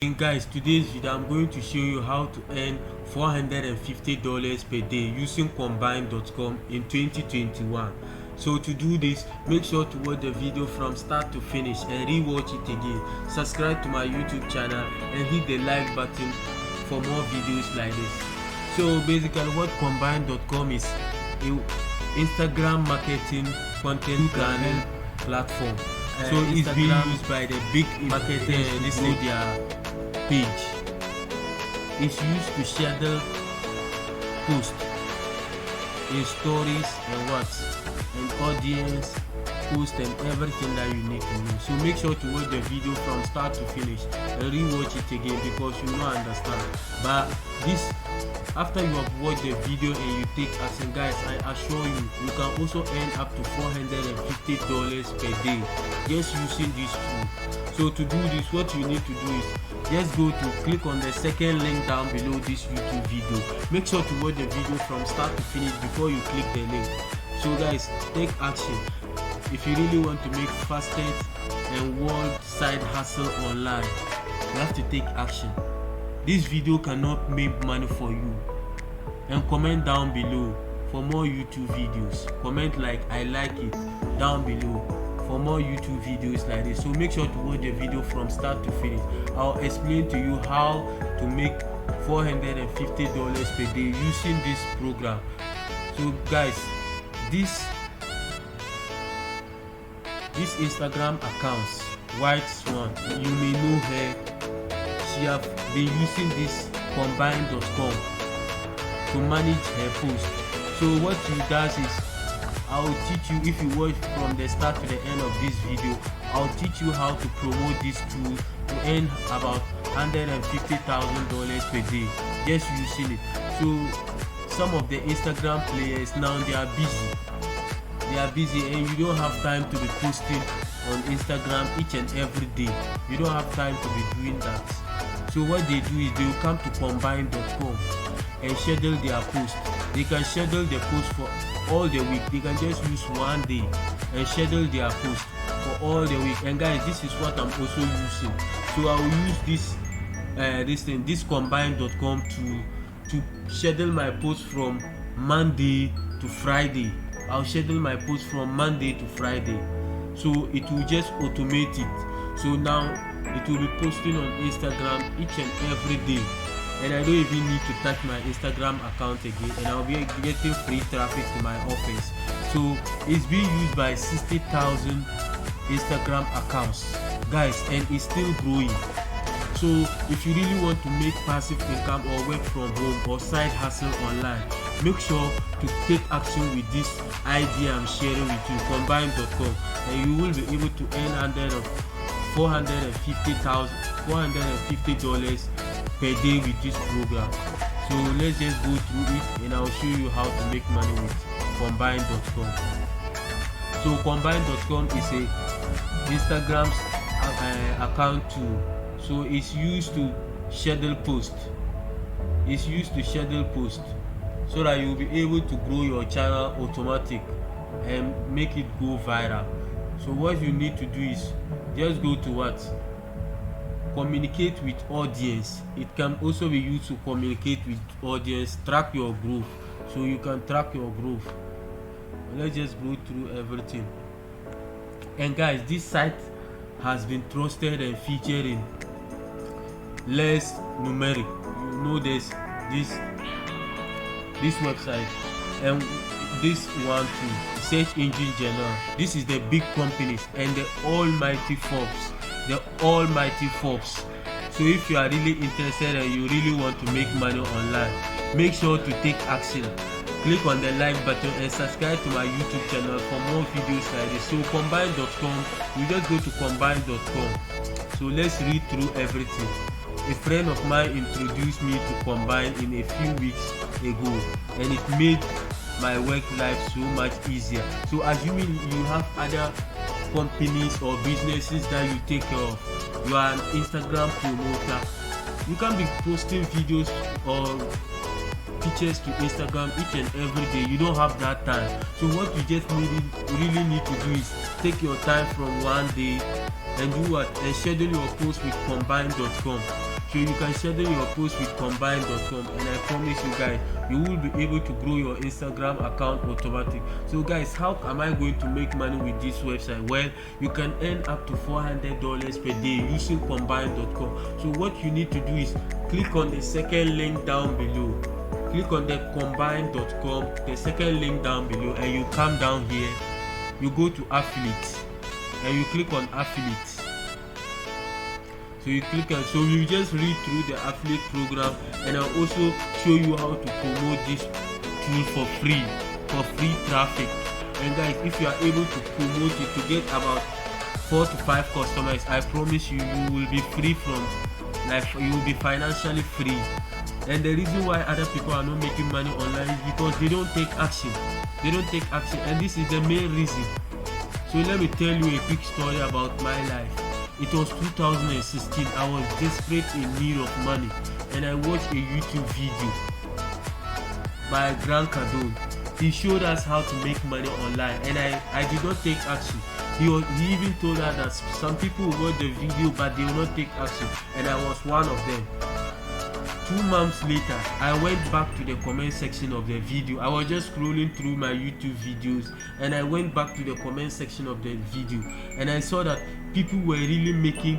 Guys, today's video I'm going to show you how to earn $450 per day using combine.com in 2021. So to do this, make sure to watch the video from start to finish and re-watch it again. Subscribe to my YouTube channel and hit the like button for more videos like this. So basically what combine.com is, a Instagram marketing content planning platform. So it's being used by the big marketers to grow their page. It's used to schedule posts in stories and audience post and everything that you need to know. So make sure to watch the video from start to finish and re-watch it again because you don't understand. But this, after you have watched the video and you take action, guys, I assure you can also earn up to $450 per day just using this tool. So to do this, what you need to do is just go to click on the second link down below this YouTube video. Make sure to watch the video from start to finish before you click the link. So guys, take action. If you really want to make fastest and world side hustle online, you have to take action. This video cannot make money for you. And comment down below for more YouTube videos. Comment like I like it down below for more YouTube videos like this. So make sure to watch the video from start to finish. I'll explain to you how to make $450 per day using this program. So guys, this Instagram accounts, White Swan, you may know her. She have been using this combine.com to manage her post. So what she does is, I will teach you, if you watch from the start to the end of this video, I'll teach you how to promote this tool to earn about $150,000 per day just using it. So some of the Instagram players now, they are busy and you don't have time to be posting on Instagram each and every day. You don't have time to be doing that. So what they do is they will come to combine.com and schedule their post. They can schedule the post for all the week. They can just use one day and schedule their post for all the week. And guys, this is what I'm also using. So I will use this combine.com to schedule my post from Monday to Friday. I'll schedule my post from Monday to Friday. So it will just automate it. So now it will be posting on Instagram each and every day. And I don't even need to touch my Instagram account again, and I'll be getting free traffic to my office. So it's being used by 60,000 Instagram accounts, guys, and it's still growing. So if you really want to make passive income or work from home or side hustle online, make sure to take action with this idea I'm sharing with you, combine.com, and you will be able to earn $450 per day with this program. So let's just go through it and I'll show you how to make money with combine.com. So combine.com is a Instagram's account tool. So it's used to schedule posts. So that you'll be able to grow your channel automatic and make it go viral. So what you need to do is just go to communicate with audience. It can also be used to communicate with audience, track your growth. So you can track your growth. Let's just go through everything. And guys, this site has been trusted and featured in Less Numeric. You know this website, and this one too, Search Engine Journal. This is the big companies and the almighty Forbes. So if you are really interested and you really want to make money online, make sure to take action. Click on the like button and subscribe to my YouTube channel for more videos like this. So combine.com, you just go to combine.com. So let's read through everything. A friend of mine introduced me to Combine in a few weeks ago, and it made my work life so much easier. So assuming you have other companies or businesses that you take care of, you are an Instagram promoter, you can be posting videos or pictures to Instagram each and every day. You don't have that time. So what you just really need to do is take your time from one day and do what? And schedule your post with combine.com. So you can schedule your post with combine.com, and I promise you guys, you will be able to grow your Instagram account automatic. So guys, how am I going to make money with this website? Well, you can earn up to $400 per day using combine.com. So what you need to do is click on the second link down below. Click on the combine.com, the second link down below, and you come down here, you go to affiliate, and you click on affiliate. So you click on, so you just read through the affiliate program, and I'll also show you how to promote this tool for free traffic. And guys, if you are able to promote it to get about 4 to 5 customers, I promise you, you will be free from, like, you will be financially free. And the reason why other people are not making money online is because they don't take action. And this is the main reason. So let me tell you a quick story about my life. It was 2016. I was desperate in need of money, and I watched a YouTube video by Grant Cardone. He showed us how to make money online, and I did not take action. He even told us that some people will watch the video but they will not take action, and I was one of them. 2 months later, I went back to the comment section of the video. I was just scrolling through my YouTube videos, and I went back to the comment section of the video, and I saw that people were really making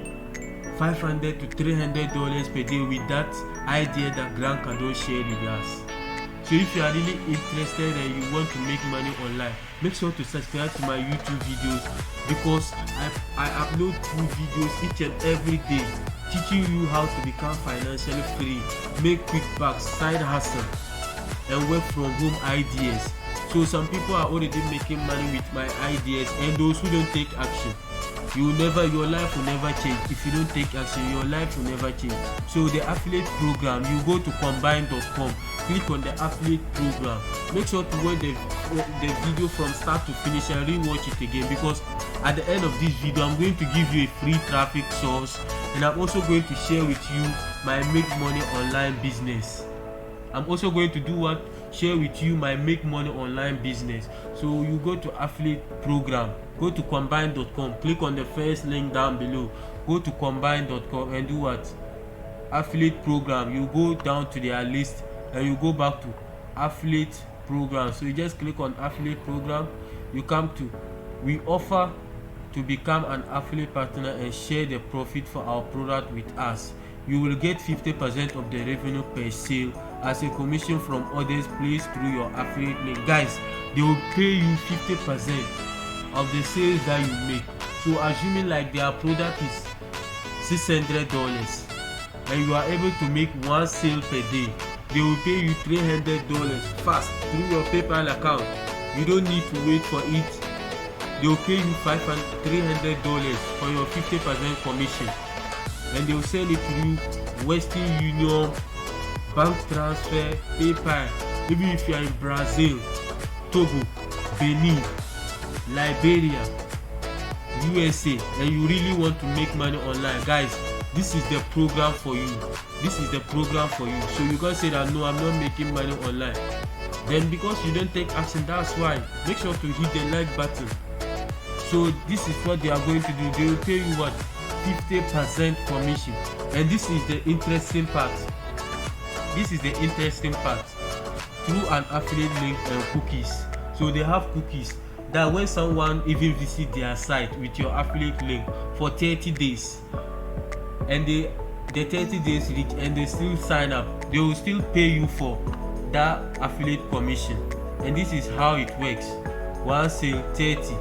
$500 to $300 per day with that idea that Grant Cardone shared with us. So if you are really interested and you want to make money online, make sure to subscribe to my YouTube videos, because I upload 2 videos each and every day, teaching you how to become financially free, make quick bucks, side hustle, and work from home ideas. So some people are already making money with my ideas, and those who don't take action, your life will never change. If you don't take action, your life will never change. So the affiliate program, you go to combine.com, click on the affiliate program. Make sure to watch the video from start to finish and re-watch it again, because at the end of this video, I'm going to give you a free traffic source, and I'm also going to share with you my make money online business. I'm also going to share with you my make money online business. So you go to affiliate program, go to combine.com, click on the first link down below, go to combine.com and do what? Affiliate program. You go down to their list and you go back to affiliate program. So you just click on affiliate program, you come to we offer to become an affiliate partner and share the profit for our product with us. You will get 50% of the revenue per sale as a commission from others placed through your affiliate link. Guys, they will pay you 50% of the sales that you make. So assuming like their product is $600 and you are able to make 1 sale per day, they will pay you $300 fast through your PayPal account. You don't need to wait for it. They will pay you $300 for your 50% commission, and they will send it to you Western Union, bank transfer, PayPal. Even if you are in Brazil, Togo, Benin, Liberia, USA, and you really want to make money online, guys, this is the program for you. So you can't say that no, I'm not making money online. Then because you don't take action, that's why. Make sure to hit the like button. So this is what they are going to do. They will pay you what? 50% commission. And this is the interesting part. Through an affiliate link and cookies. So they have cookies that when someone even visit their site with your affiliate link for 30 days, and the 30 days reach and they still sign up, they will still pay you for that affiliate commission. And this is how it works. 1 sale 30.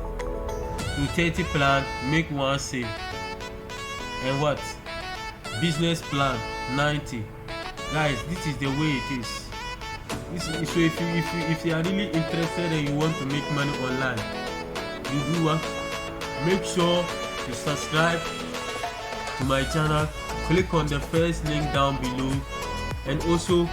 To 30 plan, make 1 sale. And what? Business plan 90. Guys, this is the way it is. So if you are really interested and you want to make money online, you do what? Make sure to subscribe to my channel, click on the first link down below, and also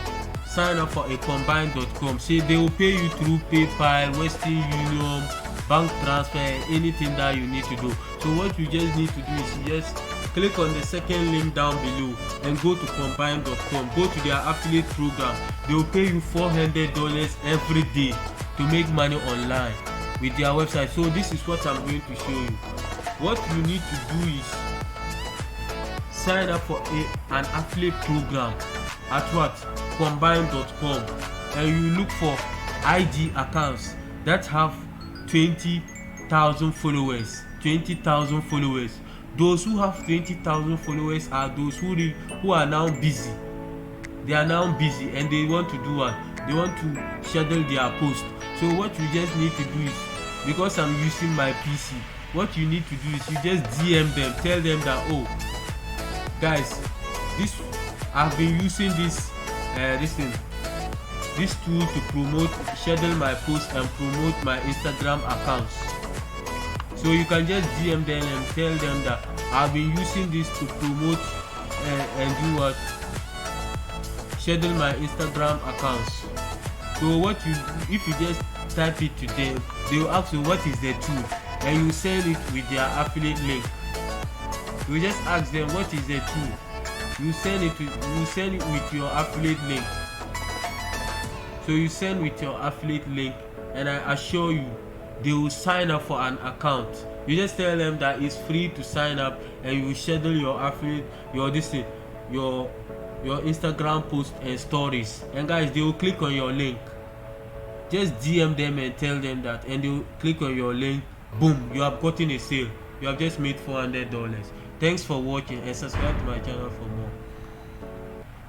sign up for a combine.com. See, they will pay you through PayPal, Western Union, bank transfer, anything that you need to do. So what you just need to do is you just click on the second link down below and go to combine.com, go to their affiliate program. They will pay you $400 every day to make money online with their website. So this is what I'm going to show you. What you need to do is sign up for an affiliate program at what? Combine.com, and you look for IG accounts that have 20,000 followers. 20,000 followers. Those who have 20,000 followers are those who are now busy. They are now busy and they want to do what? They want to schedule their post. So what you just need to do is, because I'm using my PC, what you need to do is you just DM them, tell them that, oh guys, I've been using this tool to promote, schedule my posts and promote my Instagram accounts. So you can just DM them and tell them that I've been using this to promote and do what? Schedule my Instagram accounts. So what you, if you just type it to them, they will ask you what is the tool, and you send it with their affiliate link. You just ask them what is the tool. You send it with your affiliate link. So you send with your affiliate link, and I assure you they will sign up for an account. You just tell them that it's free to sign up, and you will schedule your affiliate, your Instagram post and stories, and guys, they will click on your link. Just DM them and tell them that, and they will click on your link. Boom, you have gotten a sale. You have just made $400. Thanks for watching, and subscribe to my channel for more.